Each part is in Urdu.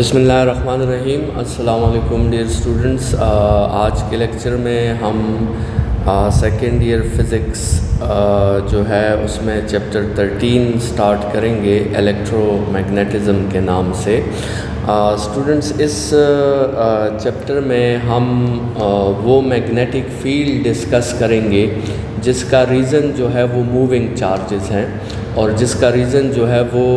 بسم اللہ الرحمن الرحیم۔ السلام علیکم ڈیئر اسٹوڈنٹس، آج کے لیکچر میں ہم سیکنڈ ایئر فزکس جو ہے اس میں چیپٹر 13 سٹارٹ کریں گے الیکٹرو میگنیٹزم کے نام سے۔ اسٹوڈنٹس اس چیپٹر میں ہم وہ میگنیٹک فیلڈ ڈسکس کریں گے جس کا ریزن جو ہے وہ موونگ چارجز ہیں اور جس کا ریزن جو ہے وہ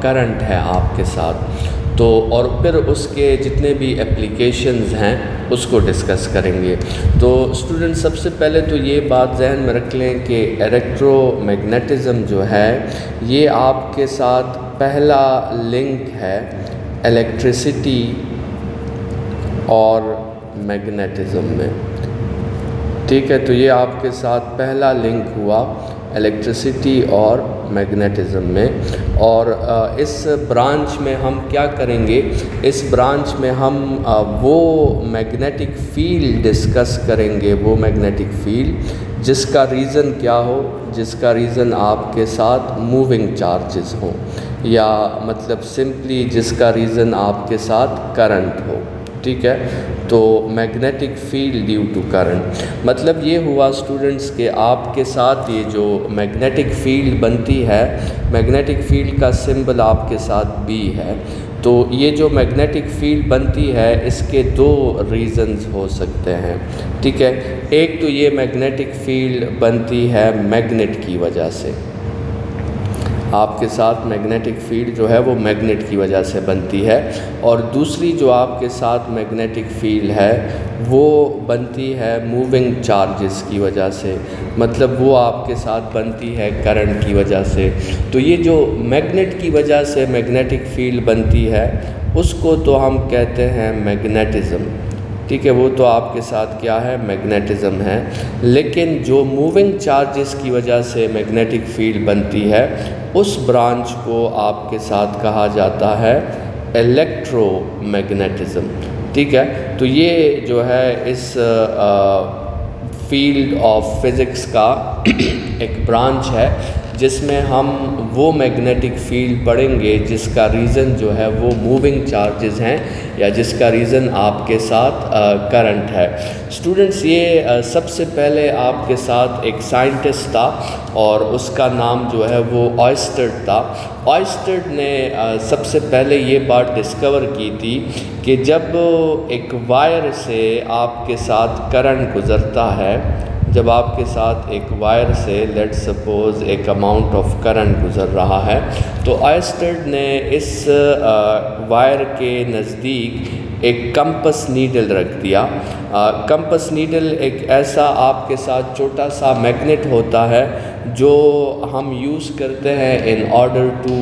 کرنٹ ہے آپ کے ساتھ، تو اور پھر اس کے جتنے بھی اپلیکیشنز ہیں اس کو ڈسکس کریں گے۔ تو اسٹوڈنٹ سب سے پہلے تو یہ بات ذہن میں رکھ لیں کہ الیکٹرو میگنیٹزم جو ہے یہ آپ کے ساتھ پہلا لنک ہے الیکٹریسٹی اور میگنیٹزم میں، ٹھیک ہے۔ تو یہ آپ کے ساتھ پہلا لنک ہوا الیکٹریسٹی اور میگنیٹزم میں، اور اس برانچ میں ہم کیا کریں گے، اس برانچ میں ہم وہ میگنیٹک فیلڈ ڈسکس کریں گے، وہ میگنیٹک فیلڈ جس کا ریزن کیا ہو، جس کا ریزن آپ کے ساتھ موونگ چارجز ہوں، یا مطلب سمپلی جس کا ریزن آپ کے ساتھ کرنٹ ہو، ٹھیک ہے۔ تو magnetic field due to current مطلب یہ ہوا اسٹوڈنٹس کہ آپ کے ساتھ یہ جو میگنیٹک فیلڈ بنتی ہے، میگنیٹک فیلڈ کا سمبل آپ کے ساتھ B ہے۔ تو یہ جو میگنیٹک فیلڈ بنتی ہے اس کے دو ریزنز ہو سکتے ہیں، ٹھیک ہے۔ ایک تو یہ میگنیٹک فیلڈ بنتی ہے میگنیٹ کی وجہ سے، آپ کے ساتھ میگنیٹک فیلڈ جو ہے وہ میگنیٹ کی وجہ سے بنتی ہے، اور دوسری جو آپ کے ساتھ میگنیٹک فیلڈ ہے وہ بنتی ہے موونگ چارجز کی وجہ سے، مطلب وہ آپ کے ساتھ بنتی ہے کرنٹ کی وجہ سے۔ تو یہ جو میگنیٹ کی وجہ سے میگنیٹک فیلڈ بنتی ہے اس کو تو ہم کہتے ہیں میگنیٹزم، ٹھیک ہے، وہ تو آپ کے ساتھ کیا ہے، میگنیٹزم ہے۔ لیکن جو موونگ چارجز کی وجہ سے میگنیٹک فیلڈ بنتی ہے اس برانچ کو آپ کے ساتھ کہا جاتا ہے الیکٹرو میگنیٹزم، ٹھیک ہے۔ تو یہ جو ہے اس فیلڈ آف فزکس کا ایک برانچ ہے جس میں ہم وہ میگنیٹک فیلڈ پڑھیں گے جس کا ریزن جو ہے وہ موونگ چارجز ہیں یا جس کا ریزن آپ کے ساتھ کرنٹ ہے۔ اسٹوڈنٹس یہ سب سے پہلے آپ کے ساتھ ایک سائنٹسٹ تھا اور اس کا نام جو ہے وہ آئسٹرڈ تھا۔ آئسٹرڈ نے سب سے پہلے یہ بات ڈسکور کی تھی کہ جب ایک وائر سے آپ کے ساتھ کرنٹ گزرتا ہے، جب آپ کے ساتھ ایک وائر سے لیٹ سپوز ایک اماؤنٹ آف کرنٹ گزر رہا ہے، تو آئسٹرڈ نے اس وائر کے نزدیک ایک کمپس نیڈل رکھ دیا۔ کمپس نیڈل ایک ایسا آپ کے ساتھ چھوٹا سا میگنیٹ ہوتا ہے جو ہم یوز کرتے ہیں in order to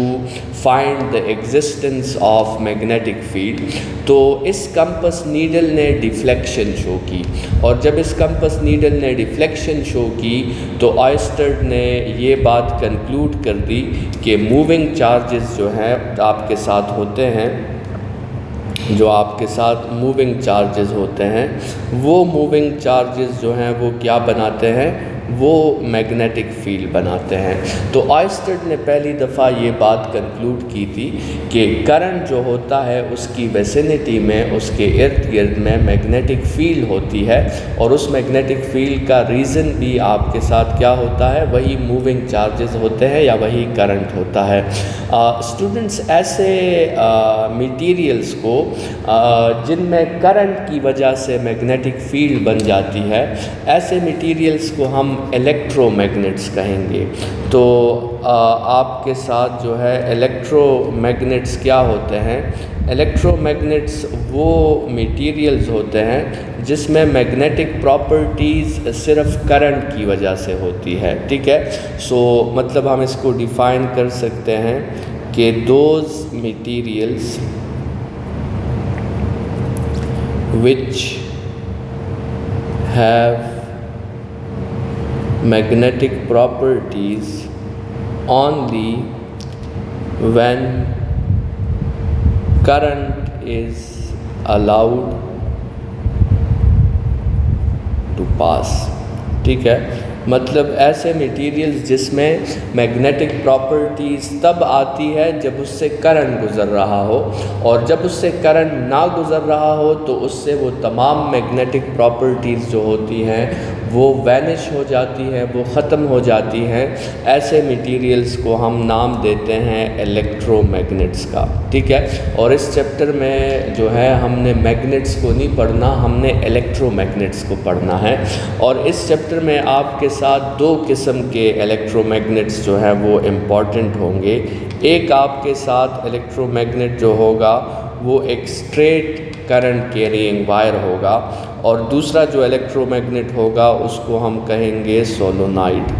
find the existence of magnetic field. تو اس کمپس نیڈل نے ڈیفلیکشن شو کی، اور جب اس کمپس نیڈل نے ڈیفلیکشن شو کی تو آئسٹرڈ نے یہ بات کنکلوڈ کر دی کہ موونگ چارجز جو ہیں آپ کے ساتھ ہوتے ہیں، جو آپ کے ساتھ موونگ چارجز ہوتے ہیں، وہ موونگ چارجز جو ہیں وہ کیا بناتے ہیں، وہ میگنیٹک فیلڈ بناتے ہیں۔ تو آئسٹرڈ نے پہلی دفعہ یہ بات کنکلوڈ کی تھی کہ کرنٹ جو ہوتا ہے اس کی ویسینٹی میں، اس کے ارد گرد میں میگنیٹک فیلڈ ہوتی ہے، اور اس میگنیٹک فیلڈ کا ریزن بھی آپ کے ساتھ کیا ہوتا ہے، وہی موونگ چارجز ہوتے ہیں یا وہی کرنٹ ہوتا ہے۔ اسٹوڈنٹس ایسے میٹیریلز کو جن میں کرنٹ کی وجہ سے میگنیٹک فیلڈ بن جاتی ہے، ایسے میٹیریلز کو ہم الیکٹرو میگنیٹس کہیں گے۔ تو آپ کے ساتھ جو ہے الیکٹرو میگنیٹس کیا ہوتے ہیں، الیکٹرو میگنیٹس وہ میٹیریلز ہوتے ہیں جس میں میگنیٹک پراپرٹیز صرف کرنٹ کی وجہ سے ہوتی ہے، ٹھیک ہے۔ سو مطلب ہم اس کو ڈیفائن کر سکتے ہیں کہ those materials which have magnetic properties only when current is allowed to pass، ٹھیک ہے۔ مطلب ایسے میٹیریلز جس میں میگنیٹک پراپرٹیز تب آتی ہے جب اس سے کرنٹ گزر رہا ہو، اور جب اس سے کرنٹ نہ گزر رہا ہو تو اس سے وہ تمام میگنیٹک پراپرٹیز جو ہوتی ہیں وہ وینش ہو جاتی ہیں، وہ ختم ہو جاتی ہیں۔ ایسے میٹیریلز کو ہم نام دیتے ہیں الیکٹرو میگنٹس کا، ٹھیک ہے۔ اور اس چیپٹر میں جو ہے ہم نے میگنٹس کو نہیں پڑھنا، ہم نے الیکٹرو میگنٹس کو پڑھنا ہے۔ اور اس چیپٹر میں آپ کے ساتھ دو قسم کے الیکٹرو میگنٹس جو ہیں وہ امپورٹنٹ ہوں گے۔ ایک آپ کے ساتھ الیکٹرو میگنٹ جو ہوگا وہ ایک اسٹریٹ کرنٹ کیرینگ وائر ہوگا، اور دوسرا جو الیکٹرو میگنٹ ہوگا اس کو ہم کہیں گے سولونائڈ،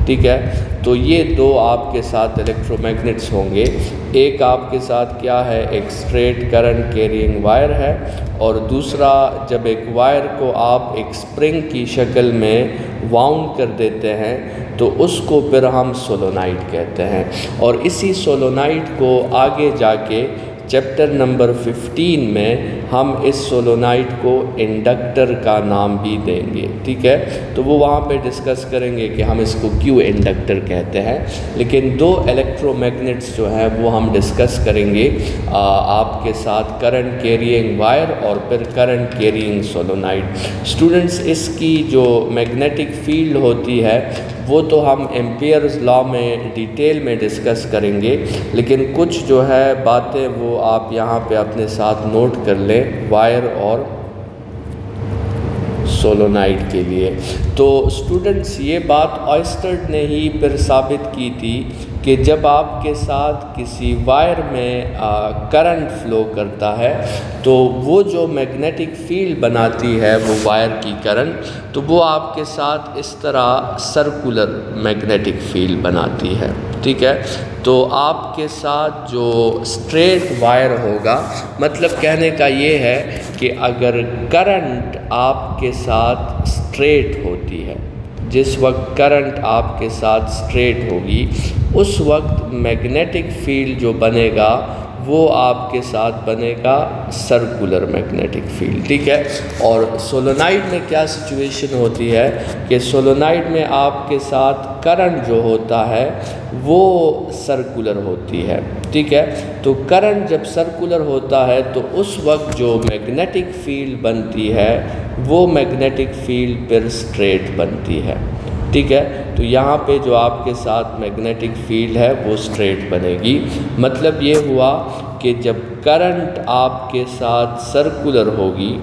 ٹھیک ہے۔ تو یہ دو آپ کے ساتھ الیکٹرو میگنٹس ہوں گے۔ ایک آپ کے ساتھ کیا ہے، ایک اسٹریٹ کرنٹ کیرینگ وائر ہے، اور دوسرا جب ایک وائر کو آپ ایک اسپرنگ کی شکل میں واؤنڈ کر دیتے ہیں تو اس کو پھر ہم سولونائڈ کہتے ہیں۔ اور اسی سولونائڈ کو آگے جا کے چیپٹر نمبر 15 میں ہم اس سولونائڈ کو انڈکٹر کا نام بھی دیں گے، ٹھیک ہے۔ تو وہ وہاں پہ ڈسکس کریں گے کہ ہم اس کو کیوں انڈکٹر کہتے ہیں، لیکن دو الیکٹرو میگنٹس جو ہیں وہ ہم ڈسکس کریں گے آپ کے ساتھ، کرنٹ کیرینگ وائر اور پھر کرنٹ کیرینگ سولونائڈ۔ اسٹوڈنٹس، اس کی جو میگنیٹک فیلڈ ہوتی ہے وہ تو ہم ایمپیئرز لا میں ڈیٹیل میں ڈسکس کریں گے، لیکن کچھ جو ہے باتیں وہ آپ یہاں پہ اپنے ساتھ نوٹ کر لیں وائر اور سولونائڈ کے لیے۔ تو اسٹوڈنٹس، یہ بات آئسٹرڈ نے ہی پھر ثابت کی تھی کہ جب آپ کے ساتھ کسی وائر میں کرنٹ فلو کرتا ہے تو وہ جو میگنیٹک فیلڈ بناتی ہے وہ وائر کی کرنٹ، تو وہ آپ کے ساتھ اس طرح سرکولر میگنیٹک فیلڈ بناتی ہے، ٹھیک ہے۔ تو آپ کے ساتھ جو اسٹریٹ وائر ہوگا، مطلب کہنے کا یہ ہے کہ اگر کرنٹ آپ کے ساتھ اسٹریٹ ہوتی ہے، جس وقت کرنٹ آپ کے ساتھ اسٹریٹ ہوگی اس وقت میگنیٹک فیلڈ جو بنے گا وہ آپ کے ساتھ بنے گا سرکولر میگنیٹک فیلڈ، ٹھیک ہے۔ اور سولونائڈ میں کیا سچویشن ہوتی ہے کہ سولونائڈ میں آپ کے ساتھ کرنٹ جو ہوتا ہے وہ سرکولر ہوتی ہے، ٹھیک ہے۔ تو کرنٹ جب سرکولر ہوتا ہے تو اس وقت جو میگنیٹک فیلڈ بنتی ہے وہ میگنیٹک فیلڈ پھر اسٹریٹ بنتی ہے، ٹھیک ہے۔ تو یہاں پہ جو آپ کے ساتھ میگنیٹک فیلڈ ہے وہ اسٹریٹ بنے گی۔ مطلب یہ ہوا کہ جب کرنٹ آپ کے ساتھ سرکولر ہوگی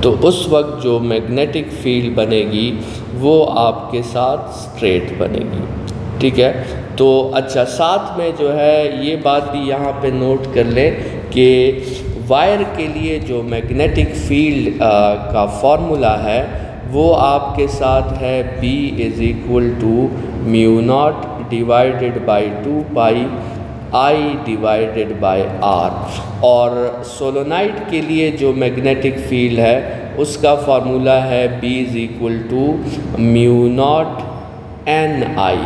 تو اس وقت جو میگنیٹک فیلڈ بنے گی وہ آپ کے ساتھ اسٹریٹ بنے گی، ٹھیک ہے۔ تو اچھا، ساتھ میں جو ہے یہ بات بھی یہاں پہ نوٹ کر لیں کہ وائر کے لیے جو میگنیٹک فیلڈ کا فارمولا ہے وہ آپ کے ساتھ ہے B = μ0 / 2 π I/R۔ اور سولونائڈ کے لیے جو میگنیٹک فیلڈ ہے اس کا فارمولا ہے B = μ0 Ni،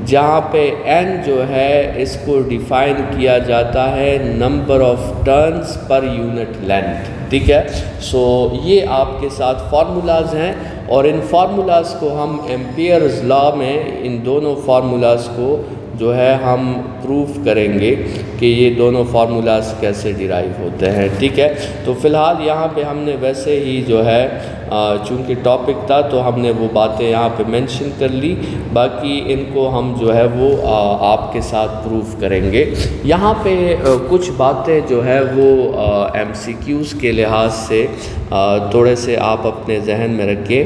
جہاں پہ n جو ہے اس کو ڈیفائن کیا جاتا ہے number of turns per unit length, ٹھیک ہے۔ سو یہ آپ کے ساتھ فارمولاز ہیں، اور ان فارمولاز کو ہم ایمپیئرز لا میں ان دونوں فارمولاز کو جو ہے ہم پروف کریں گے کہ یہ دونوں فارمولاز کیسے ڈیرائیو ہوتے ہیں، ٹھیک ہے۔ تو فی الحال یہاں پہ ہم نے ویسے ہی جو ہے چونکہ ٹاپک تھا تو ہم نے وہ باتیں یہاں پہ مینشن کر لی، باقی ان کو ہم جو ہے وہ آپ کے ساتھ پروف کریں گے۔ یہاں پہ کچھ باتیں جو ہے وہ MCQs کے لحاظ سے تھوڑے سے آپ اپنے ذہن میں رکھیں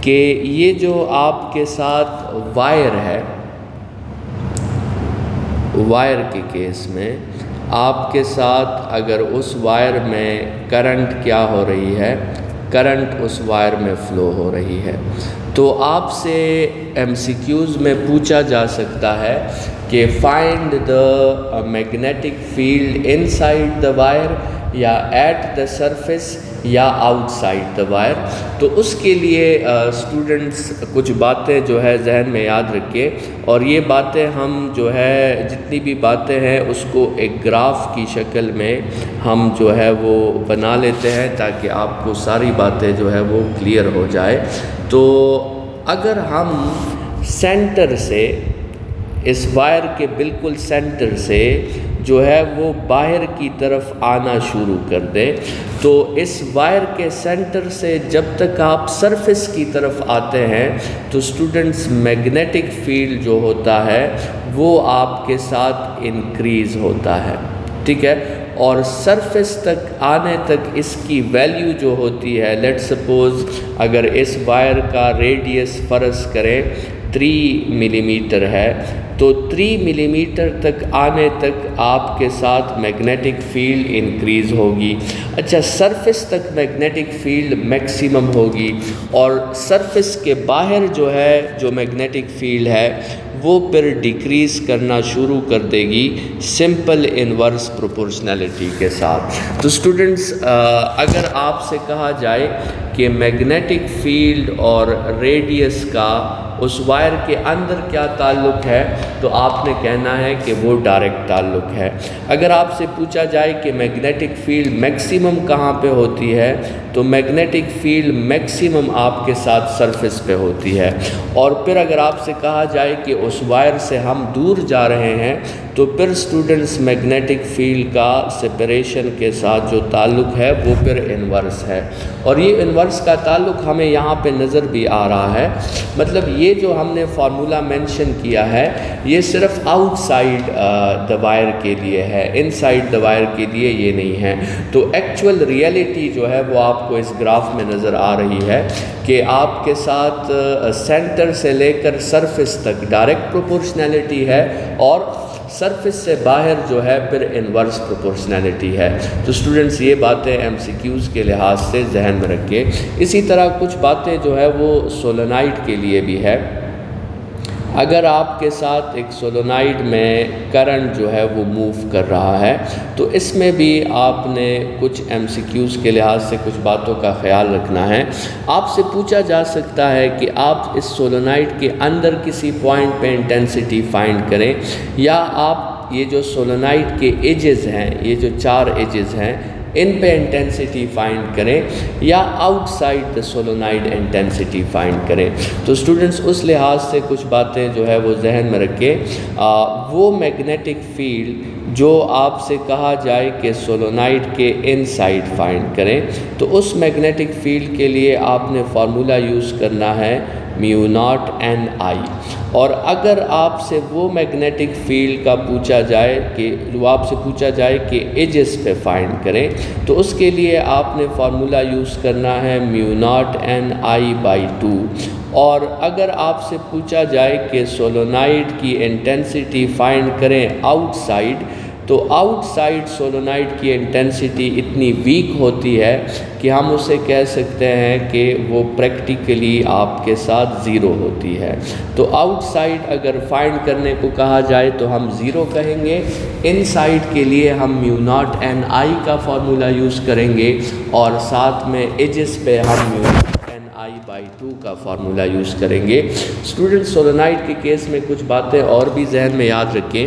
کہ یہ جو آپ کے ساتھ وائر ہے، وائر کے کیس میں آپ کے ساتھ اگر اس وائر میں کرنٹ کیا ہو رہی ہے، کرنٹ اس وائر میں فلو ہو رہی ہے، تو آپ سے MCQs میں پوچھا جا سکتا ہے کہ find the magnetic field in side the wire یا ایٹ دا سرفیس یا آؤٹ سائڈ دا وائر. تو اس کے لیے اسٹوڈنٹس کچھ باتیں جو ہے ذہن میں یاد رکھیں، اور یہ باتیں ہم جو ہے جتنی بھی باتیں ہیں اس کو ایک گراف کی شکل میں ہم جو ہے وہ بنا لیتے ہیں تاکہ آپ کو ساری باتیں جو ہے وہ کلیئر ہو جائے. تو اگر ہم سینٹر سے اس وائر کے بالکل سینٹر سے جو ہے وہ باہر کی طرف آنا شروع کر دیں، تو اس وائر کے سینٹر سے جب تک آپ سرفیس کی طرف آتے ہیں تو اسٹوڈنٹس میگنیٹک فیلڈ جو ہوتا ہے وہ آپ کے ساتھ انکریز ہوتا ہے، ٹھیک ہے. اور سرفیس تک آنے تک اس کی ویلیو جو ہوتی ہے، لیٹ سپوز اگر اس وائر کا ریڈیس فرض کریں 3 ملی میٹر ہے، تو 3 ملی میٹر تک آنے تک آپ کے ساتھ میگنیٹک فیلڈ انکریز ہوگی. اچھا، سرفیس تک میگنیٹک فیلڈ میکسیمم ہوگی، اور سرفیس کے باہر جو ہے جو میگنیٹک فیلڈ ہے وہ پھر ڈیکریز کرنا شروع کر دے گی سمپل انورس پروپورشنلٹی کے ساتھ. تو اسٹوڈنٹس اگر آپ سے کہا جائے کہ میگنیٹک فیلڈ اور ریڈیس کا اس وائر کے اندر کیا تعلق ہے، تو آپ نے کہنا ہے کہ وہ ڈائریکٹ تعلق ہے. اگر آپ سے پوچھا جائے کہ میگنیٹک فیلڈ میکسیمم کہاں پہ ہوتی ہے، تو میگنیٹک فیلڈ میکسیمم آپ کے ساتھ سرفیس پہ ہوتی ہے. اور پھر اگر آپ سے کہا جائے کہ اس وائر سے ہم دور جا رہے ہیں، تو پھر اسٹوڈنٹس میگنیٹک فیلڈ کا سپریشن کے ساتھ جو تعلق ہے وہ پھر انورس ہے. اور یہ انورس کا تعلق ہمیں یہاں پہ نظر بھی آ رہا ہے. مطلب یہ جو ہم نے فارمولا مینشن کیا ہے یہ صرف آؤٹ سائڈ دا وائر کے لیے ہے، ان سائڈ دا وائر کے لیے یہ نہیں ہے. تو ایکچول ریئلٹی جو ہے وہ آپ کو اس گراف میں نظر آ رہی ہے کہ آپ کے ساتھ سینٹر سے لے کر سرفیس تک ڈائریکٹ پروپورشنلٹی ہے، اور سرفیس سے باہر جو ہے پھر انورس پروپورشنلٹی ہے. تو اسٹوڈنٹس یہ باتیں ایم سی کیوز کے لحاظ سے ذہن میں رکھیں. اسی طرح کچھ باتیں جو ہے وہ سولونائڈ کے لیے بھی ہے. اگر آپ کے ساتھ ایک سولونائڈ میں کرنٹ جو ہے وہ موو کر رہا ہے، تو اس میں بھی آپ نے کچھ ایم سی کیوز کے لحاظ سے کچھ باتوں کا خیال رکھنا ہے. آپ سے پوچھا جا سکتا ہے کہ آپ اس سولونائڈ کے اندر کسی پوائنٹ پہ انٹینسٹی فائنڈ کریں، یا آپ یہ جو سولونائڈ کے ایجز ہیں، یہ جو 4 ایجز ہیں، ان پہ انٹینسٹی فائنڈ کریں، یا outside the solenoid intensity find کریں. تو اسٹوڈنٹس اس لحاظ سے کچھ باتیں جو ہے وہ ذہن میں رکھیں. وہ میگنیٹک فیلڈ جو آپ سے کہا جائے کہ سولونائڈ کے ان سائڈ فائنڈ کریں، تو اس میگنیٹک فیلڈ کے لیے آپ نے فارمولا یوز کرنا ہے میو ناٹ این آئی. اور اگر آپ سے وہ میگنیٹک فیلڈ کا پوچھا جائے کہ جو آپ سے پوچھا جائے کہ ایجز پہ فائنڈ کریں، تو اس کے لیے آپ نے فارمولا یوز کرنا ہے mu not an I by 2. اور اگر آپ سے پوچھا جائے کہ سولونائڈ کی انٹینسٹی فائنڈ کریں آؤٹ سائڈ، تو آؤٹ سائڈ سولونائڈ کی انٹینسٹی اتنی ویک ہوتی ہے کہ ہم اسے کہہ سکتے ہیں کہ وہ پریکٹیکلی آپ کے ساتھ 0 ہوتی ہے. تو آؤٹ سائڈ اگر فائنڈ کرنے کو کہا جائے تو ہم 0 کہیں گے. ان سائڈ کے لیے ہم میو ناٹ این آئی کا فارمولا یوز کریں گے، اور ساتھ میں ایجز پہ ہم mu not an I by 2 کا فارمولا یوز کریں گے. اسٹوڈنٹ سولونائڈ کے کیس میں کچھ باتیں اور بھی ذہن میں یاد رکھیں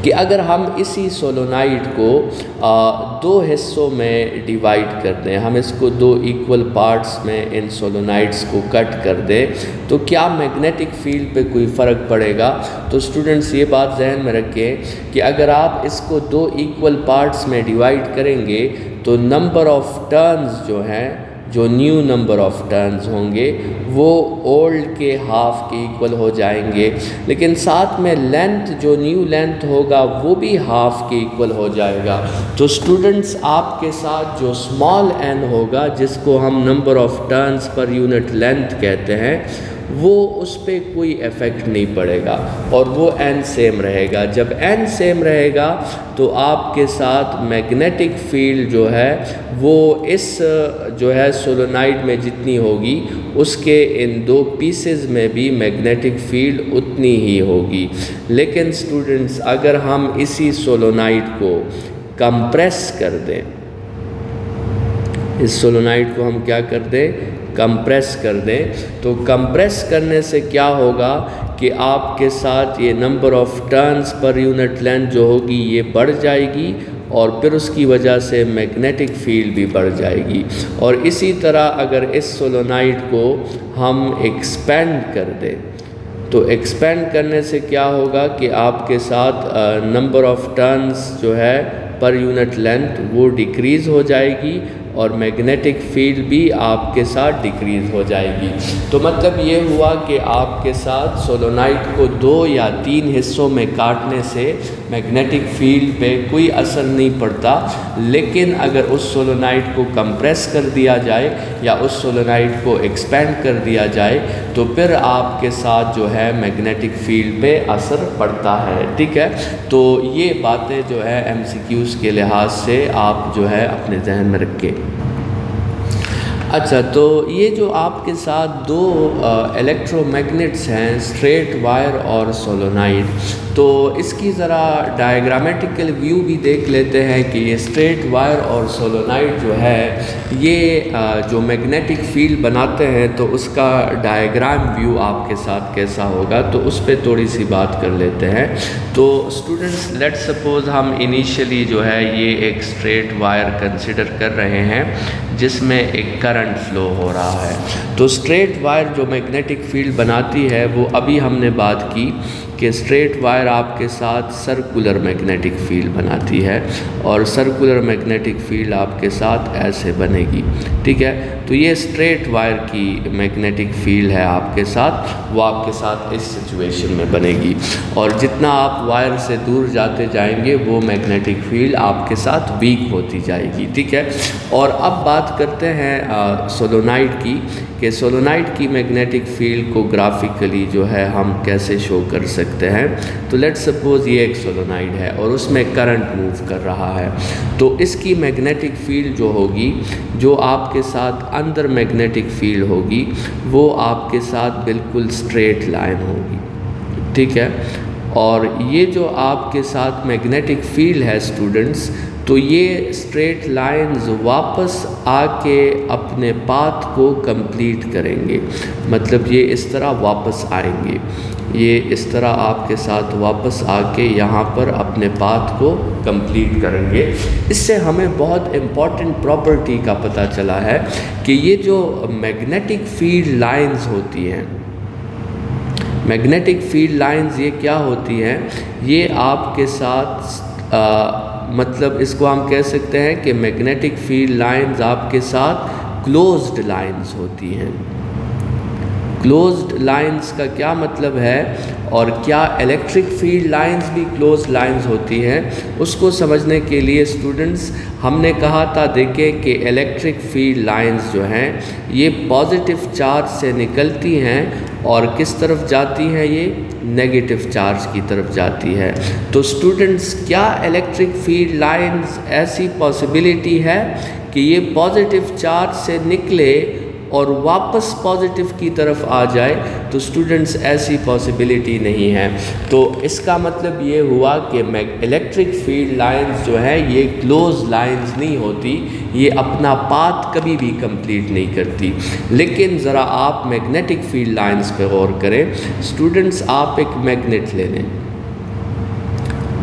کہ اگر ہم اسی سولونائڈ کو 2 حصوں میں ڈیوائیڈ کر دیں، ہم اس کو 2 ایکول پارٹس میں ان سولونائڈس کو کٹ کر دیں، تو کیا میگنیٹک فیلڈ پہ کوئی فرق پڑے گا؟ تو اسٹوڈنٹس یہ بات ذہن میں رکھیں کہ اگر آپ اس کو 2 ایکول پارٹس میں ڈیوائیڈ کریں گے تو نمبر آف ٹرنز جو ہیں، جو نیو نمبر آف ٹرنز ہوں گے وہ اولڈ کے ہاف کے ایکول ہو جائیں گے، لیکن ساتھ میں لینتھ جو نیو لینتھ ہوگا وہ بھی ہاف کے ایکول ہو جائے گا. تو اسٹوڈنٹس آپ کے ساتھ جو اسمال n ہوگا، جس کو ہم number of turns per unit length کہتے ہیں، وہ اس پہ کوئی ایفیکٹ نہیں پڑے گا، اور وہ n سیم رہے گا. جب n سیم رہے گا تو آپ کے ساتھ میگنیٹک فیلڈ جو ہے وہ اس جو ہے سولونائڈ میں جتنی ہوگی اس کے ان 2 پیسز میں بھی میگنیٹک فیلڈ اتنی ہی ہوگی. لیکن اسٹوڈنٹس اگر ہم اسی سولونائڈ کو کمپریس کر دیں، اس سولونائڈ کو ہم کیا کر دیں؟ کمپریس کر دیں. تو کمپریس کرنے سے کیا ہوگا کہ آپ کے ساتھ یہ number of turns per unit length جو ہوگی یہ بڑھ جائے گی، اور پھر اس کی وجہ سے میگنیٹک فیلڈ بھی بڑھ جائے گی. اور اسی طرح اگر اس سولونائڈ کو ہم ایکسپینڈ کر دیں تو ایکسپینڈ کرنے سے کیا ہوگا کہ آپ کے ساتھ نمبر آف ٹرنز جو ہے پر یونٹ لینتھ وہ ڈیکریز ہو جائے گی، اور میگنیٹک فیلڈ بھی آپ کے ساتھ ڈیکریز ہو جائے گی. تو مطلب یہ ہوا کہ آپ کے ساتھ سولونائڈ کو 2 یا 3 حصوں میں کاٹنے سے میگنیٹک فیلڈ پہ کوئی اثر نہیں پڑتا، لیکن اگر اس سولونائڈ کو کمپریس کر دیا جائے یا اس سولونائڈ کو ایکسپینڈ کر دیا جائے تو پھر آپ کے ساتھ جو ہے میگنیٹک فیلڈ پہ اثر پڑتا ہے. ٹھیک ہے، تو یہ باتیں جو ہے ایم سی کیوز کے لحاظ سے آپ جو ہے اپنے ذہن میں رکھیں. اچھا، تو یہ جو آپ کے ساتھ 2 الیکٹرو میگنٹس ہیں، اسٹریٹ وائر اور سولونائڈ، تو اس کی ذرا ڈائیگرامیٹیکل ویو بھی دیکھ لیتے ہیں کہ یہ اسٹریٹ وائر اور سولونائڈ جو ہے یہ جو میگنیٹک فیلڈ بناتے ہیں تو اس کا ڈائیگرام ویو آپ کے ساتھ کیسا ہوگا، تو اس پہ تھوڑی سی بات کر لیتے ہیں. تو اسٹوڈنٹس لیٹ سپوز ہم انیشلی جو ہے یہ ایک اسٹریٹ وائر کنسیڈر کر رہے ہیں جس میں ایک کرنٹ فلو ہو رہا ہے. تو اسٹریٹ وائر جو میگنیٹک فیلڈ بناتی ہے وہ ابھی ہم نے بات کی کہ اسٹریٹ وائر آپ کے ساتھ سرکولر میگنیٹک فیلڈ بناتی ہے، اور سرکولر میگنیٹک فیلڈ آپ کے ساتھ ایسے بنے گی. ٹھیک ہے، تو یہ اسٹریٹ وائر کی میگنیٹک فیلڈ ہے آپ کے ساتھ، وہ آپ کے ساتھ اس سچویشن میں بنے گی، اور جتنا آپ وائر سے دور جاتے جائیں گے وہ میگنیٹک فیلڈ آپ کے ساتھ ویک ہوتی جائے گی. ٹھیک ہے، اور اب بات کرتے ہیں سولونائڈ کی کہ سولونائڈ کی میگنیٹک فیلڈ کو گرافیکلی جو ہے ہم کیسے شو کر سکتے ہیں. تو لیٹ سپوز یہ ایک سولونائڈ ہے اور اس میں کرنٹ موو کر رہا ہے، تو اس کی میگنیٹک فیلڈ جو ہوگی، جو آپ کے ساتھ اندر میگنیٹک فیلڈ ہوگی وہ آپ کے ساتھ بالکل اسٹریٹ لائن ہوگی. ٹھیک ہے، اور یہ جو آپ کے ساتھ میگنیٹک فیلڈ ہے اسٹوڈنٹس، تو یہ اسٹریٹ لائنز واپس آ کے اپنے پاتھ کو کمپلیٹ کریں گے. مطلب یہ اس طرح واپس آئیں گے، یہ اس طرح آپ کے ساتھ واپس آ کے یہاں پر اپنے پاتھ کو کمپلیٹ کریں گے. اس سے ہمیں بہت امپورٹنٹ پراپرٹی کا پتہ چلا ہے کہ یہ جو میگنیٹک فیلڈ لائنز ہوتی ہیں، میگنیٹک فیلڈ لائنز یہ کیا ہوتی ہیں، یہ آپ کے ساتھ مطلب اس کو ہم کہہ سکتے ہیں کہ میگنیٹک فیلڈ لائنز آپ کے ساتھ کلوزڈ لائنز ہوتی ہیں. کلوزڈ لائنز کا کیا مطلب ہے، اور کیا الیکٹرک فیلڈ لائنز بھی کلوزڈ لائنز ہوتی ہیں، اس کو سمجھنے کے لیے اسٹوڈنٹس ہم نے کہا تھا دیکھیں کہ الیکٹرک فیلڈ لائنز جو ہیں یہ پازیٹیو چارج سے نکلتی ہیں اور کس طرف جاتی ہیں، یہ نیگیٹو چارج کی طرف جاتی ہے. تو اسٹوڈنٹس کیا الیکٹرک فیلڈ لائنز ایسی پاسبلٹی ہے کہ یہ پازیٹیو چارج سے نکلے اور واپس پازیٹیو کی طرف آ جائے؟ تو اسٹوڈنٹس ایسی پاسبلٹی نہیں ہے. تو اس کا مطلب یہ ہوا کہ الیکٹرک فیلڈ لائنز جو ہے یہ کلوز لائنز نہیں ہوتی، یہ اپنا پاتھ کبھی بھی کمپلیٹ نہیں کرتی. لیکن ذرا آپ میگنیٹک فیلڈ لائنز پہ غور کریں. اسٹوڈنٹس آپ ایک میگنیٹ لے لیں،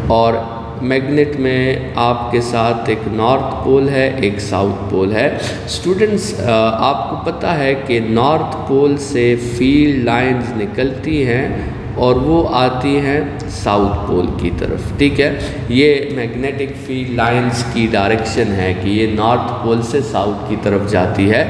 اور میگنیٹ میں آپ کے ساتھ ایک نارتھ پول ہے، ایک ساؤتھ پول ہے. اسٹوڈنٹس آپ کو پتہ ہے کہ نارتھ پول سے فیلڈ لائنز نکلتی ہیں اور وہ آتی ہیں ساؤتھ پول کی طرف. ٹھیک ہے، یہ میگنیٹک فیلڈ لائنز کی ڈائریکشن ہے کہ یہ نارتھ پول سے ساؤتھ کی طرف جاتی ہے.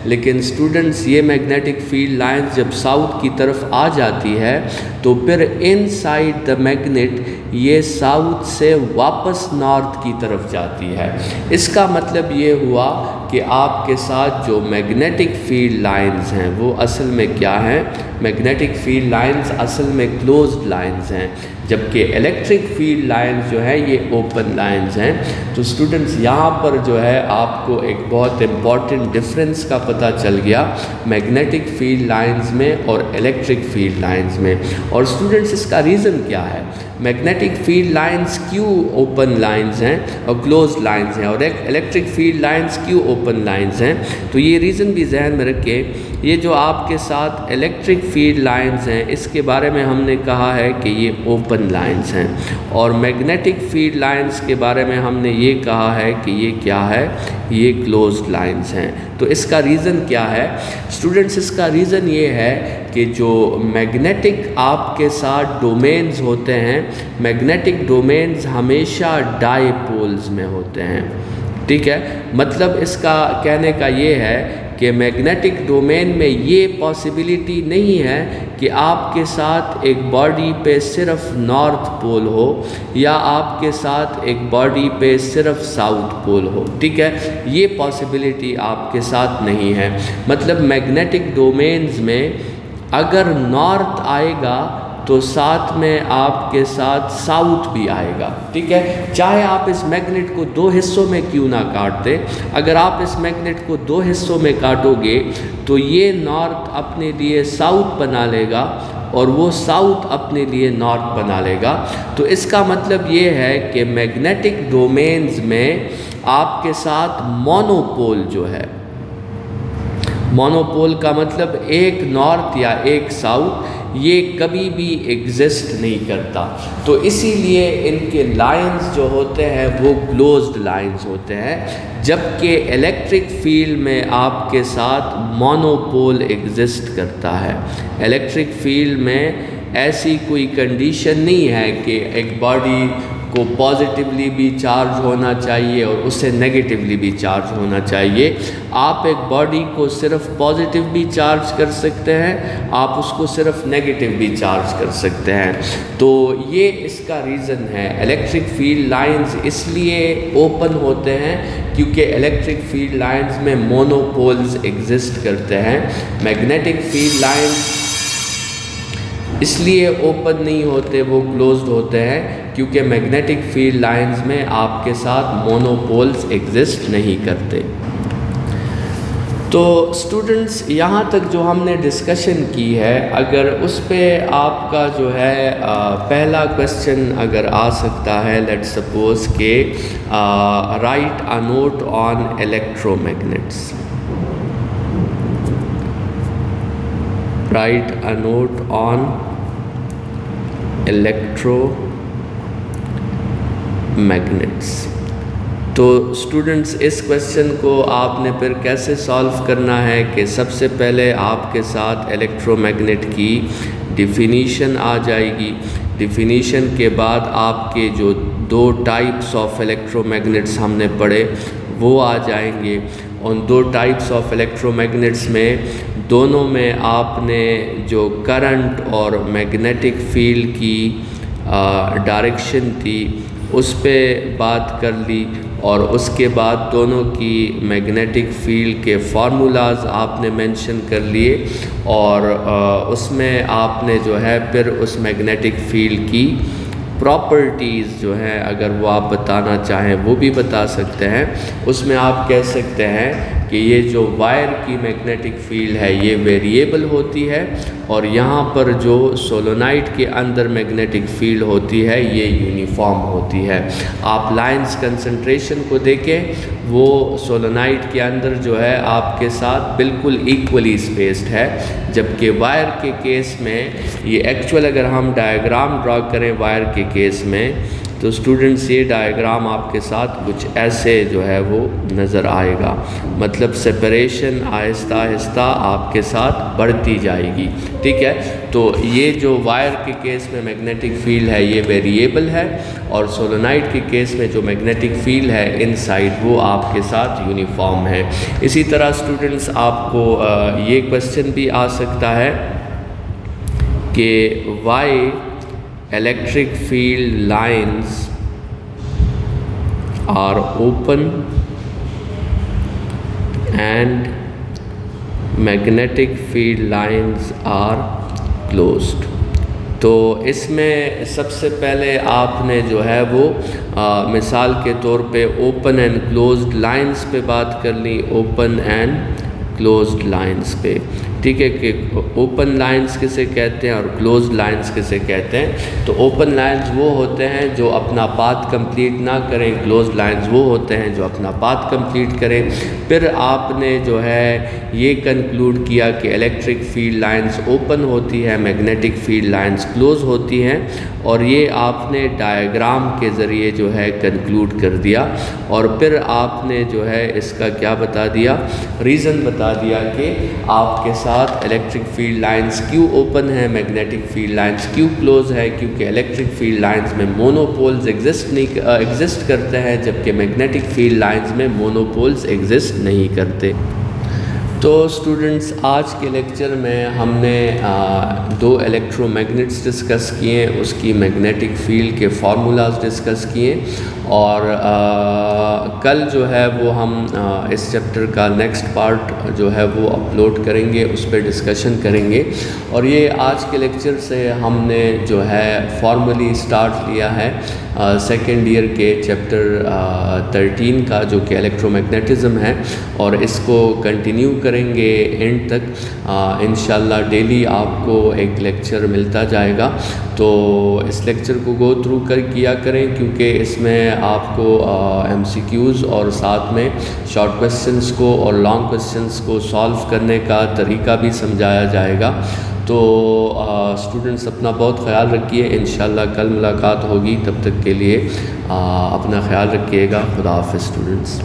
لیکن اسٹوڈنٹس یہ میگنیٹک فیلڈ لائنز جب ساؤتھ کی طرف آ جاتی ہے تو پھر ان سائڈ دا میگنیٹ یہ ساؤتھ سے واپس نارتھ کی طرف جاتی ہے. اس کا مطلب یہ ہوا کہ آپ کے ساتھ جو میگنیٹک فیلڈ لائنز ہیں وہ اصل میں کیا ہیں؟ میگنیٹک فیلڈ لائنز اصل میں کلوزڈ لائنز ہیں، جبکہ الیکٹرک فیلڈ لائنز جو ہے یہ اوپن لائنز ہیں. تو اسٹوڈنٹس یہاں پر جو ہے آپ کو ایک بہت امپورٹنٹ ڈفرینس کا پتہ چل گیا میگنیٹک فیلڈ لائنز میں اور الیکٹرک فیلڈ لائنز میں. اور اسٹوڈنٹس اس کا ریزن کیا ہے؟ میگنیٹک فیلڈ لائنز کیوں اوپن لائنز ہیں اور کلوزڈ لائنز ہیں، اور الیکٹرک فیلڈ لائنز کیوں اوپن لائنز ہیں؟ تو یہ ریزن بھی ذہن میں رکھیں. یہ جو آپ کے ساتھ الیکٹرک فیلڈ لائنز ہیں اس کے بارے میں ہم نے کہا ہے کہ یہ اوپن لائنز ہیں، اور میگنیٹک فیلڈ لائنز کے بارے میں ہم نے یہ کہا ہے کہ یہ کیا ہے، یہ کلوزڈ لائنز ہیں. تو اس کا ریزن کیا ہے اسٹوڈنٹس؟ اس کا ریزن یہ ہے کہ جو میگنیٹک آپ کے ساتھ ڈومینز ہوتے ہیں، میگنیٹک ڈومینز ہمیشہ ڈائی پولز میں ہوتے ہیں. ٹھیک ہے، مطلب اس کا کہنے کا یہ ہے کہ میگنیٹک ڈومین میں یہ پاسبلٹی نہیں ہے کہ آپ کے ساتھ ایک باڈی پہ صرف نارتھ پول ہو یا آپ کے ساتھ ایک باڈی پہ صرف ساؤتھ پول ہو. ٹھیک ہے، یہ پاسبلٹی آپ کے ساتھ نہیں ہے. مطلب میگنیٹک ڈومینز میں اگر نارتھ آئے گا تو ساتھ میں آپ کے ساتھ ساؤتھ بھی آئے گا. ٹھیک ہے، چاہے آپ اس میگنیٹ کو 2 حصوں میں کیوں نہ کاٹ دیں، اگر آپ اس میگنیٹ کو 2 حصوں میں کاٹو گے تو یہ نارتھ اپنے لیے ساؤتھ بنا لے گا اور وہ ساؤتھ اپنے لیے نارتھ بنا لے گا. تو اس کا مطلب یہ ہے کہ میگنیٹک ڈومینز میں آپ کے ساتھ مونوپول جو ہے، مونوپول کا مطلب ایک نارتھ یا ایک ساؤتھ، یہ کبھی بھی ایگزسٹ نہیں کرتا. تو اسی لیے ان کے لائنز جو ہوتے ہیں وہ کلوزڈ لائنز ہوتے ہیں، جبکہ الیکٹرک فیلڈ میں آپ کے ساتھ مونوپول ایگزسٹ کرتا ہے. الیکٹرک فیلڈ میں ایسی کوئی کنڈیشن نہیں ہے کہ ایک باڈی کو پازیٹیولی بھی چارج ہونا چاہیے اور اسے نیگیٹیولی بھی چارج ہونا چاہیے. آپ ایک باڈی کو صرف پازیٹیو بھی چارج کر سکتے ہیں، آپ اس کو صرف نیگیٹیو بھی چارج کر سکتے ہیں. تو یہ اس کا ریزن ہے. الیکٹرک فیلڈ لائنز اس لیے اوپن ہوتے ہیں کیونکہ الیکٹرک فیلڈ لائنز میں مونوپولز ایگزسٹ کرتے ہیں. میگنیٹک فیلڈ لائنز اس لیے اوپن نہیں ہوتے، وہ کلوزڈ ہوتے ہیں کیونکہ میگنیٹک فیلڈ لائنز میں آپ کے ساتھ مونوپولز ایگزسٹ نہیں کرتے. تو اسٹوڈنٹس یہاں تک جو ہم نے ڈسکشن کی ہے، اگر اس پہ آپ کا جو ہے پہلا کویسچن اگر آ سکتا ہے، لیٹ سپوز کہ write a note on electromagnets. Write a note on electromagnets. تو اسٹوڈنٹس اس کویسچن کو آپ نے پھر کیسے سالو کرنا ہے کہ سب سے پہلے آپ کے ساتھ الیکٹرو میگنیٹ کی ڈیفینیشن آ جائے گی. ڈیفینیشن کے بعد آپ کے جو 2 ٹائپس آف الیکٹرو میگنیٹس ہم نے پڑھے وہ آ جائیں گے. ان 2 ٹائپس آف الیکٹرو میگنیٹس میں دونوں میں آپ نے جو کرنٹ اور میگنیٹک فیلڈ کی ڈائریکشن تھی اس پہ بات کر لی، اور اس کے بعد دونوں کی میگنیٹک فیلڈ کے فارمولاز آپ نے مینشن کر لیے، اور اس میں آپ نے جو ہے پھر اس میگنیٹک فیلڈ کی پراپرٹیز جو ہیں اگر وہ آپ بتانا چاہیں وہ بھی بتا سکتے ہیں. اس میں آپ کہہ سکتے ہیں کہ یہ جو وائر کی میگنیٹک فیلڈ ہے یہ ویریبل ہوتی ہے، اور یہاں پر جو سولونائڈ کے اندر میگنیٹک فیلڈ ہوتی ہے یہ یونیفارم ہوتی ہے. آپ لائنز کنسنٹریشن کو دیکھیں، وہ سولونائڈ کے اندر جو ہے آپ کے ساتھ بالکل ایکولی اسپیسڈ ہے، جبکہ وائر کے کیس میں یہ ایکچول اگر ہم ڈائیگرام ڈرا کریں وائر کے کیس میں تو اسٹوڈنٹس یہ ڈائیگرام آپ کے ساتھ کچھ ایسے جو ہے وہ نظر آئے گا. مطلب سپریشن آہستہ آہستہ آپ کے ساتھ بڑھتی جائے گی. ٹھیک ہے، تو یہ جو وائر کے کیس میں میگنیٹک فیلڈ ہے یہ ویریبل ہے، اور سولونائڈ کے کیس میں جو میگنیٹک فیلڈ ہے ان سائڈ وہ آپ کے ساتھ یونیفارم ہے. اسی طرح اسٹوڈنٹس آپ کو یہ کویسچن بھی آ سکتا ہے کہ Y electric field lines are open and magnetic field lines are closed. تو اس میں سب سے پہلے آپ نے جو ہے وہ مثال کے طور پہ اوپن اینڈ کلوزڈ لائنز پہ بات کر لی. اوپن اینڈ کلوزڈ لائنز پہ ٹھیک ہے، کہ اوپن لائنز کسے کہتے ہیں اور کلوزڈ لائنز کسے کہتے ہیں. تو اوپن لائنز وہ ہوتے ہیں جو اپنا پاتھ کمپلیٹ نہ کریں، کلوزڈ لائنز وہ ہوتے ہیں جو اپنا پاتھ کمپلیٹ کریں. پھر آپ نے جو ہے یہ کنکلوڈ کیا کہ الیکٹرک فیلڈ لائنز اوپن ہوتی ہے، میگنیٹک فیلڈ لائنز کلوز ہوتی ہیں، اور یہ آپ نے ڈائیگرام کے ذریعے جو ہے کنکلوڈ کر دیا. اور پھر آپ نے جو ہے اس کا کیا بتا دیا، ریزن بتا دیا کہ آپ کے ساتھ الیکٹرک فیلڈ لائنز کیوں اوپن ہے، میگنیٹک فیلڈ لائنز کیوں کلوز ہے. کیونکہ الیکٹرک فیلڈ لائنز میں مونوپولز ایگزسٹ کرتے ہیں، جبکہ میگنیٹک فیلڈ لائنز میں مونوپولز ایگزسٹ نہیں کرتے. تو اسٹوڈنٹس، آج کے لیکچر میں ہم نے دو الیکٹرو میگنیٹس ڈسکس کیے، اس کی میگنیٹک فیلڈ کے فارمولاز ڈسکس کیے، اور کل جو ہے وہ ہم اس چیپٹر کا نیکسٹ پارٹ جو ہے وہ اپلوڈ کریں گے، اس پہ ڈسکشن کریں گے. اور یہ آج کے لیکچر سے ہم نے جو ہے فارملی سٹارٹ لیا ہے سیکنڈ ایئر کے چیپٹر 13 کا، جو کہ الیکٹرو میگنیٹزم ہے، اور اس کو کنٹینیو کریں گے اینڈ تک. انشاءاللہ ڈیلی آپ کو ایک لیکچر ملتا جائے گا. تو اس لیکچر کو گو تھرو کیا کریں، کیونکہ اس میں آپ کو ایم سی کیوز اور ساتھ میں شارٹ کویسچنس کو اور لانگ کویسچنس کو سالو کرنے کا طریقہ بھی سمجھایا جائے گا. تو اسٹوڈنٹس اپنا بہت خیال رکھیے. انشاءاللہ کل ملاقات ہوگی، تب تک کے لیے اپنا خیال رکھیے گا. خدا حافظ اسٹوڈنٹس.